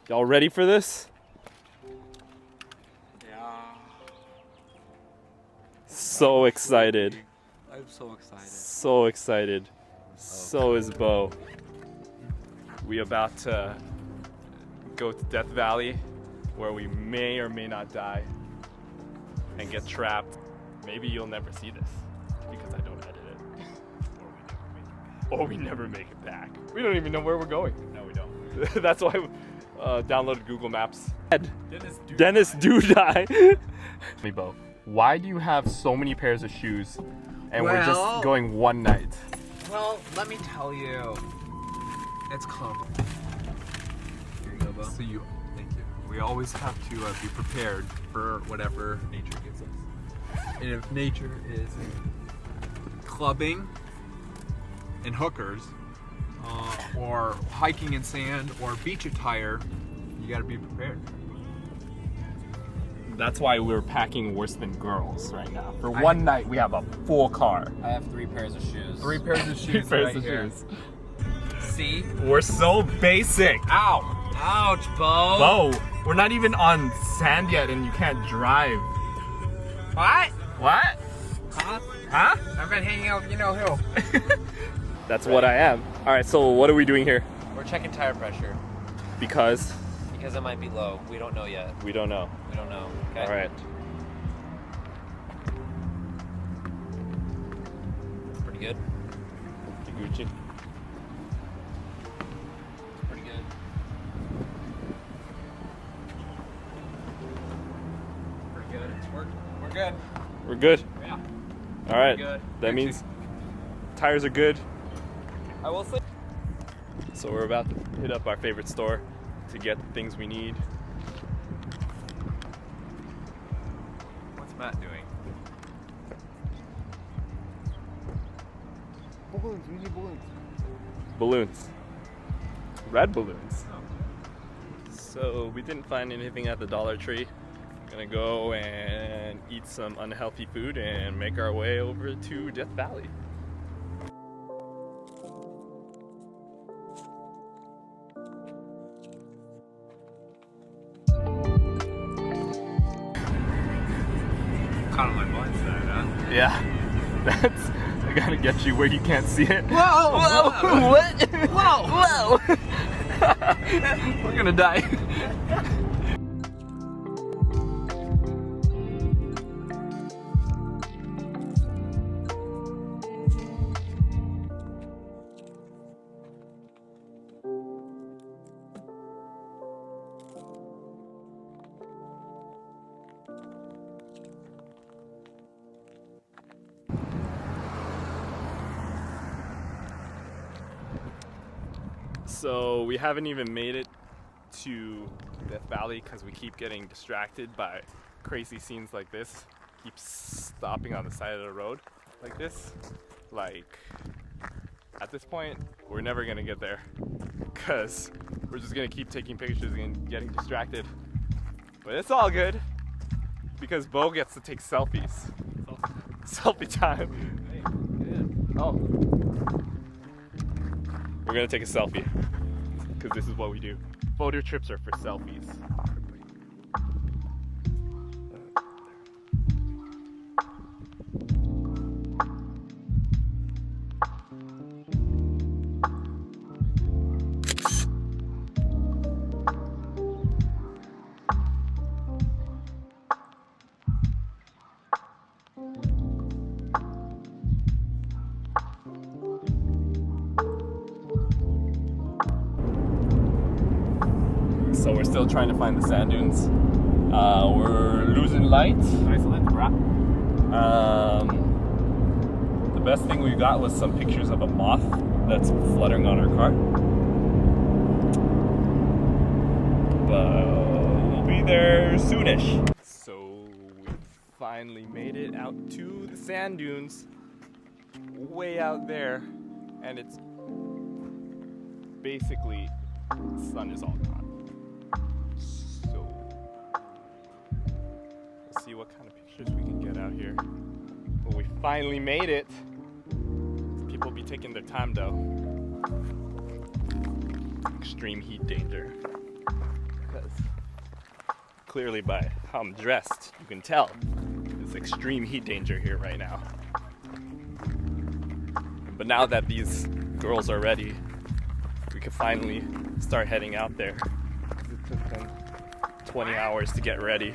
Y'all ready for this? Yeah. So excited. I'm so excited. So excited. So is Bo. We about to go to Death Valley, where we may or may not die and get trapped. Maybe you'll never see this because I don't edit it. Or we never make it back. We don't even know where we're going. No, we don't. That's why we downloaded Google Maps. Dennis do die. Hey Bo, why do you have so many pairs of shoes and we're just going one night? Well, let me tell you. It's complicated. Here you go, Bo. Thank you. We always have to be prepared for whatever nature gives us. And if nature is clubbing and hookers, or hiking in sand, or beach attire, you gotta be prepared. That's why we're packing worse than girls right now. For one night, we have a full car. I have 3 pairs of shoes. 3 pairs of shoes. Shoes. See? We're so basic. Ow! Ouch, Bo! Bo, we're not even on sand yet and you can't drive. What? What? Huh? Huh? I've been hanging out with you-know-who. That's what I am. All right, so what are we doing here? We're checking tire pressure. Because Because it might be low. We don't know yet. we don't know. We don't know. Okay? All right. Pretty good. Gucci. Pretty good. Pretty good. We're good. We're good. Yeah. All right. Good. That means tires are good. I will say. So we're about to hit up our favorite store to get the things we need. What's Matt doing? Balloons, we need balloons. Balloons. Red balloons. So we didn't find anything at the Dollar Tree. Gonna go and eat some unhealthy food and make our way over to Death Valley. Kind of my mindset, huh? Yeah, that's. I gotta get you where you can't see it. Whoa! Whoa! What? Whoa! Whoa! We're gonna die. So we haven't even made it to Death Valley because we keep getting distracted by crazy scenes like this. Keep stopping on the side of the road like this. Like, at this point, we're never gonna get there because we're just gonna keep taking pictures and getting distracted. But it's all good because Bo gets to take selfies. Selfie time. Oh. We're gonna take a selfie because this is what we do. Photo trips are for selfies. So we're still trying to find the sand dunes. We're losing light. Nice lens, brah. The best thing we got was some pictures of a moth that's fluttering on our car. But we'll be there soonish. So we finally made it out to the sand dunes, way out there, and it's basically the sun is all gone. So we'll see what kind of pictures we can get out here. Well, we finally made it. People be taking their time though. Extreme heat danger. because clearly by how I'm dressed, you can tell there's extreme heat danger here right now. But now that these girls are ready, we can finally start heading out there. It took them 20 hours to get ready,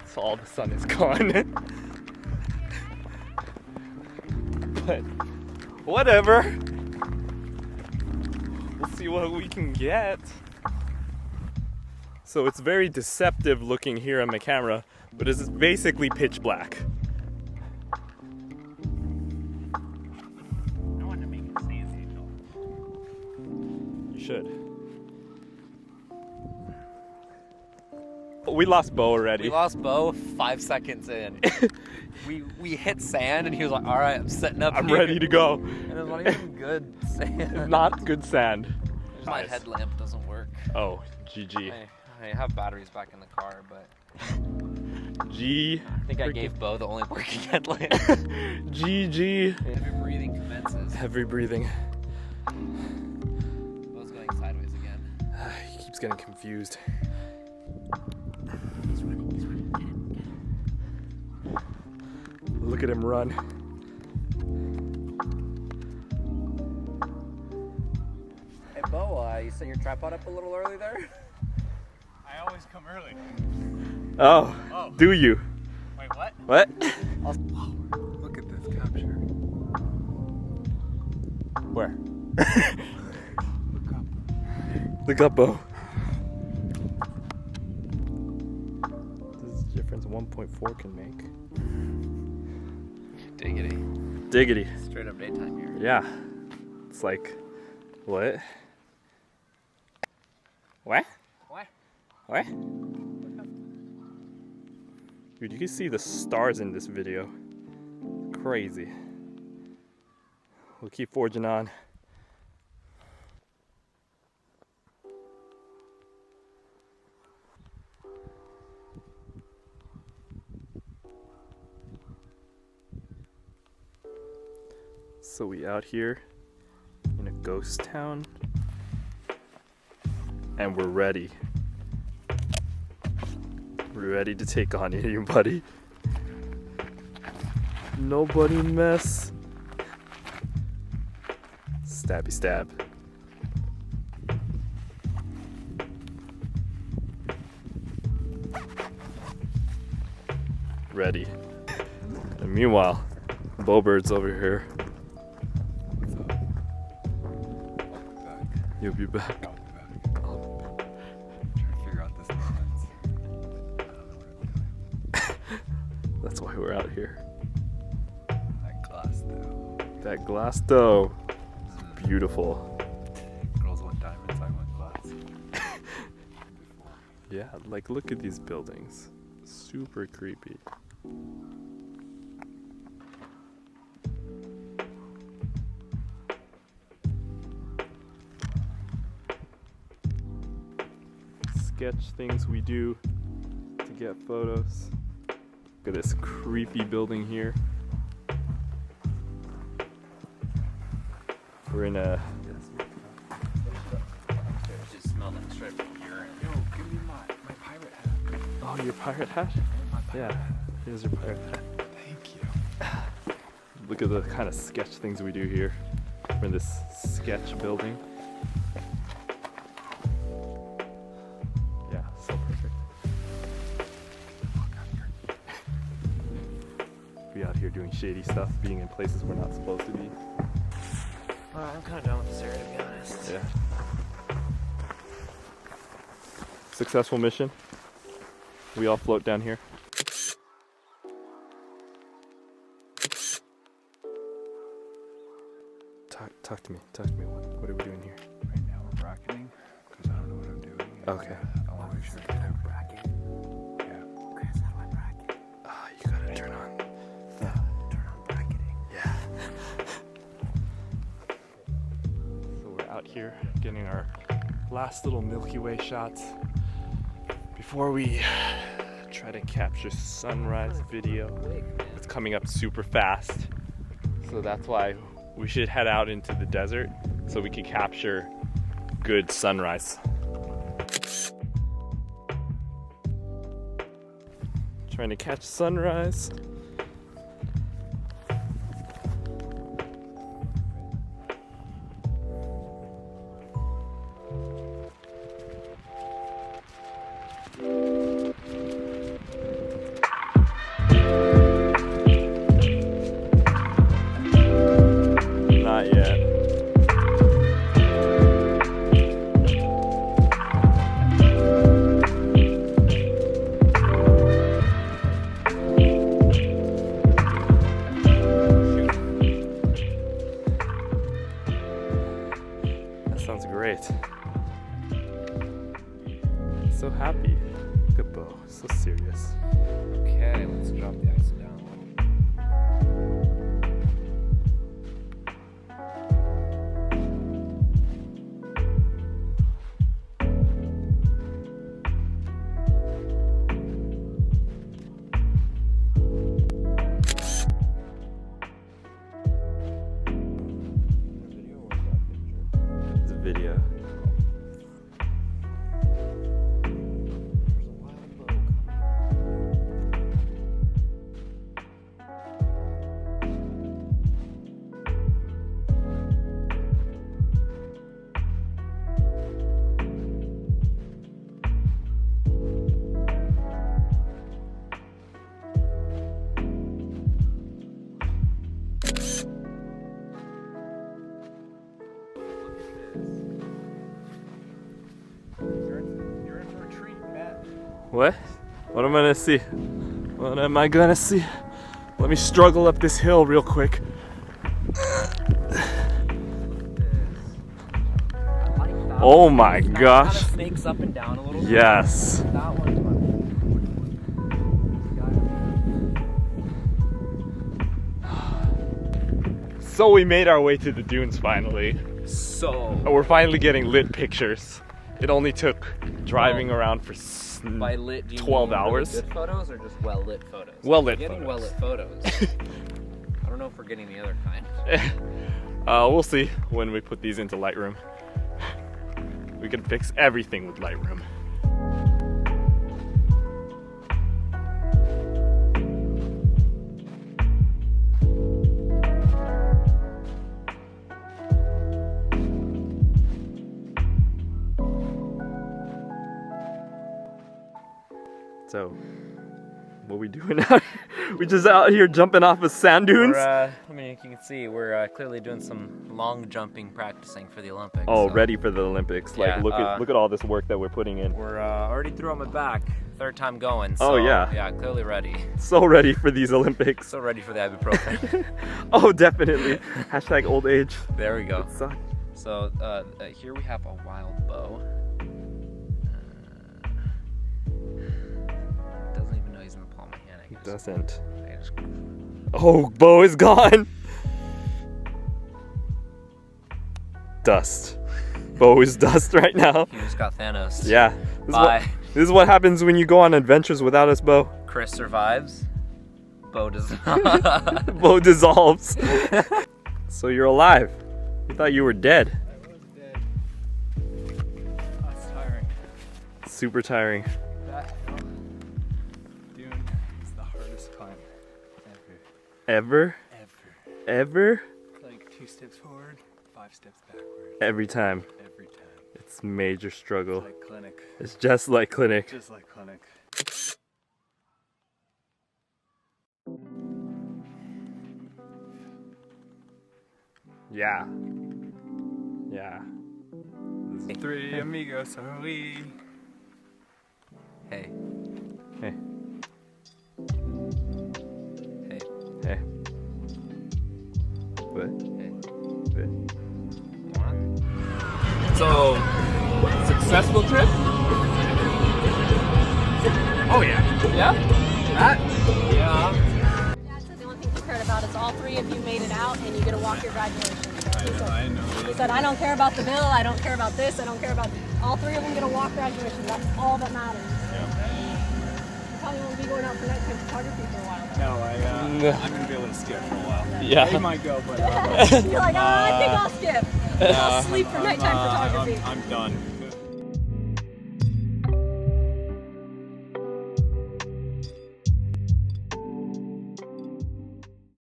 so all the sun is gone. But whatever. We'll see what we can get. So it's very deceptive looking here on my camera, but it's basically pitch black. I want to make it fancy, though. You should. We lost Bo already. We lost Bo 5 seconds in. we hit sand and he was like, all right, I'm setting up I'm here." ready to go. And it's not even good sand. Not good sand. My Nice. headlamp doesn't work. Oh, GG. I have batteries back in the car, but G. I think I gave Bo the only working headlamp. GG. Heavy breathing commences. Heavy breathing. Bo's going sideways again. He keeps getting confused. He's running. Look at him run. Hey Bo, you set your tripod up a little early there? I always come early. Oh, do you? Wait, what? What? Look at this capture. Where? Look up. Look up, Bo. This is the difference 1.4 can make. Diggity. Diggity. Straight up daytime here. Yeah. It's like, what? What? What? What? Dude, you can see the stars in this video. Crazy. We'll keep forging on. So we out here in a ghost town, and we're ready. We're ready to take on anybody. Nobody mess. Stabby stab. Ready. And meanwhile, Bowbird's over here. You'll be back. Trying to figure out this distance. I don't know what I'm doing. That's why we're out here. That glass though. That glass dough is beautiful. Girls want diamonds, I want glass. Yeah, like look at these buildings. Super creepy. Sketch things we do to get photos. Look at this creepy building here. We're in a It just smelled like straight urine. Yo, give me my pirate hat. oh, your pirate hat? My pirate Yeah, hat. here's your pirate hat. Thank you. Look at the kind of sketch things we do here. We're in this sketch building. Yeah, so perfect. We out here doing shady stuff, being in places we're not supposed to be. I'm kind of done with this area, to be honest. Yeah. Successful mission. We all float down here. Talk to me. Talk to me. What are we doing here? Right now we're bracketing because I don't know what I'm doing. Okay. I want to make sure I get it. Bracket. Yeah. Chris, how do I bracket? Ah, you gotta turn on. Turn on bracketing. Yeah. So we're out here getting our last little Milky Way shots before we try to capture sunrise video. It's coming up super fast, so that's why we should head out into the desert so we can capture good sunrise. Trying to catch sunrise. Not yet. That sounds great. So happy. Good bow. So serious. Okay, let's drop the ice down. It's a video. You're in for a treat, Matt. What? What am I gonna see? What am I gonna see? Let me struggle up this hill real quick. Oh my gosh. Snakes up and down a little bit. Yes. That one's So we made our way to the dunes finally. so. We're finally getting lit pictures. It only took driving around for By lit, do you 12 mean really hours. good photos or just well lit photos? Well-lit We're getting photos. well lit photos. I don't know if we're getting the other kind. We'll see when we put these into Lightroom. We can fix everything with Lightroom. So, what are we doing out here? We just out here jumping off of sand dunes? I mean, you can see we're clearly doing some long jumping practicing for the Olympics. Oh, so ready for the Olympics. Like, Yeah, look at all this work that we're putting in. We're already through on my back. Third time going. So, Oh, yeah. Yeah, clearly ready. So ready for these Olympics. So ready for the ibuprofen. Oh, definitely. Hashtag old age. There we go. It sucks. So here we have a wild bow. Doesn't even know he's in the palm of my hand. I guess. Doesn't. I just- Oh, bow is gone. Dust. Bow is dust right now. You just got Thanos. Yeah. Bye. This is what happens when you go on adventures without us, bow. Chris survives. Bow does not. Bow dissolves. So you're alive. We thought you were dead. I was dead. That's tiring. Super tiring. That hill, dune, is the hardest climb ever. Ever? Ever. Ever? Like 2 steps forward, 5 steps backward. Every time. Every time. It's major struggle. Like clinic. It's just like clinic. Just like clinic. Yeah. Yeah. Three amigos are we. Hey. Hey. Hey. Hey. What? Hey. What? So, successful trip? Oh yeah. Yeah? Matt? Yeah. Dad said the only thing he cared about is all 3 of you made it out and you get to walk your graduation. So I know. he said, I don't care about the bill, I don't care about this, I don't care about all 3 of them get to walk graduation. That's all that matters. You probably won't be going out for nighttime photography for a while. No, I'm gonna be a little scared for a while. Yeah. They might go, but You're like, I think I'll skip. I'll sleep for nighttime photography. I'm done.